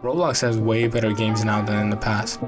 Roblox has way better games now than in the past.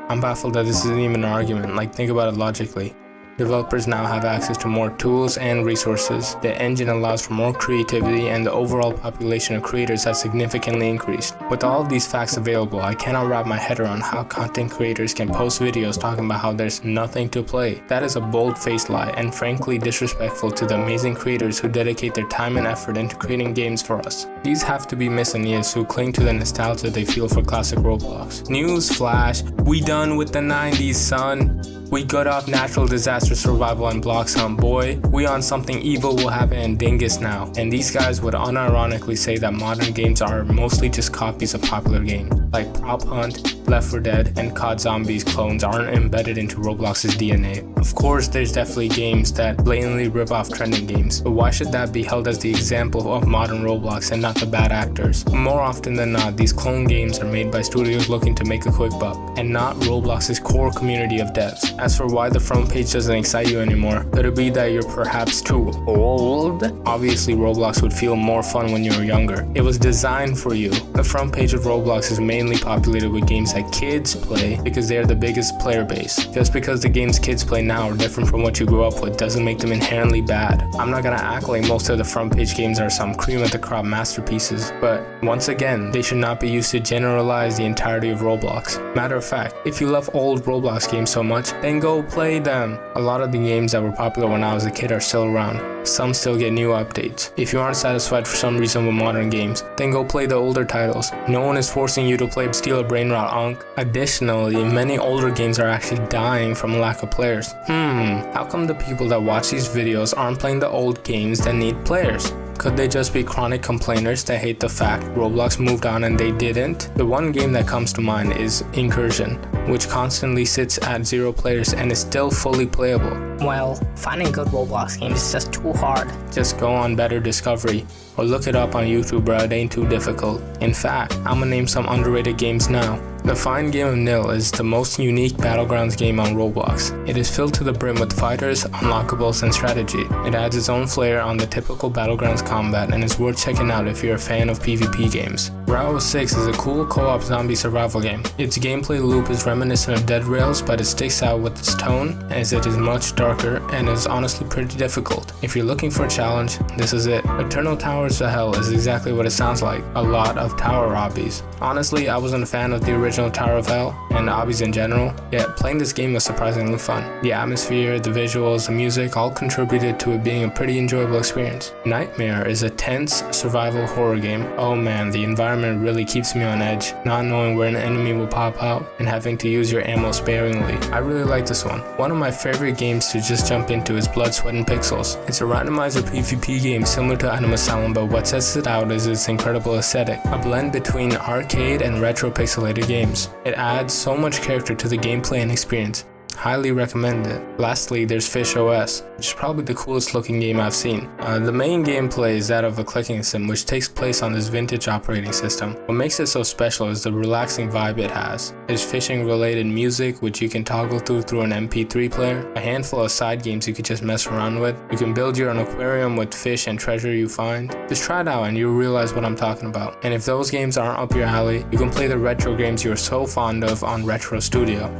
I'm baffled that this isn't even an argument, like think about it logically. Developers now have access to more tools and resources, the engine allows for more creativity, and the overall population of creators has significantly increased. With all of these facts available, I cannot wrap my head around how content creators can post videos talking about how there's nothing to play. That is a bold-faced lie and frankly disrespectful to the amazing creators who dedicate their time and effort into creating games for us. These have to be misogynist who cling to the nostalgia they feel for classic Roblox. News flash, we done with the 90s, son. We got off natural disaster survival and blocks hunt, boy. We on something evil will happen in Dingus now. And these guys would unironically say that modern games are mostly just copies of popular games. Like Prop Hunt, Left 4 Dead, and COD Zombies clones aren't embedded into Roblox's DNA. Of course, there's definitely games that blatantly rip off trending games, but why should that be held as the example of modern Roblox and not the bad actors? More often than not, these clone games are made by studios looking to make a quick buck, and not Roblox's core community of devs. As for why the front page doesn't excite you anymore, could it be that you're perhaps too old? Obviously, Roblox would feel more fun when you were younger. It was designed for you. The front page of Roblox is mainly populated with games that kids play because they are the biggest player base. Just because the games kids play now are different from what you grew up with doesn't make them inherently bad. I'm not gonna act like most of the front page games are some cream of the crop masterpieces, but once again, they should not be used to generalize the entirety of Roblox. Matter of fact, if you love old Roblox games so much, then go play them. A lot of the games that were popular when I was a kid are still around. Some still get new updates. If you aren't satisfied for some reason with modern games, then go play the older titles. No one is forcing you to play Steal a Brain Rot, Unk. Additionally, many older games are actually dying from lack of players. How come the people that watch these videos aren't playing the old games that need players? Could they just be chronic complainers that hate the fact Roblox moved on and they didn't? The one game that comes to mind is Incursion, which constantly sits at 0 players and is still fully playable. Well, finding good Roblox games is just too hard. Just go on Better Discovery or look it up on YouTube, bro. It ain't too difficult. In fact, I'ma name some underrated games now. The fine game of Nil is the most unique Battlegrounds game on Roblox. It is filled to the brim with fighters, unlockables, and strategy. It adds its own flair on the typical Battlegrounds combat and is worth checking out if you're a fan of PvP games. Route 6 is a cool co-op zombie survival game. Its gameplay loop is reminiscent of Dead Rails, but it sticks out with its tone as it is much darker and is honestly pretty difficult. If you're looking for a challenge, this is it. Eternal Towers to Hell is exactly what it sounds like, a lot of tower obbies. Honestly, I wasn't a fan of the original Tower of Hell and obbies in general, yet playing this game was surprisingly fun. The atmosphere, the visuals, the music all contributed to it being a pretty enjoyable experience. Nightmare is a tense survival horror game. Oh man, the environment really keeps me on edge, not knowing where an enemy will pop out and having to use your ammo sparingly. I really like this one. One of my favorite games to just jump into is Blood, Sweat, and Pixels. It's a randomizer PvP game similar to Animal Asylum, but what sets it out is its incredible aesthetic, a blend between arcade and retro pixelated games. It adds so much character to the gameplay and experience. Highly recommend it. Lastly, there's Fish.Os, which is probably the coolest looking game I've seen. The main gameplay is that of a clicking sim which takes place on this vintage operating system. What makes it so special is the relaxing vibe it has. There's fishing related music which you can toggle through an MP3 player, a handful of side games you can just mess around with. You can build your own aquarium with fish and treasure you find. Just try it out and you'll realize what I'm talking about. And if those games aren't up your alley, you can play the retro games you're so fond of on Retro Studio.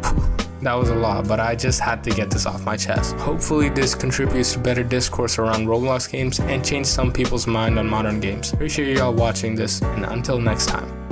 That was a lot, but I just had to get this off my chest. Hopefully this contributes to better discourse around Roblox games and change some people's mind on modern games. Appreciate y'all watching this, and until next time.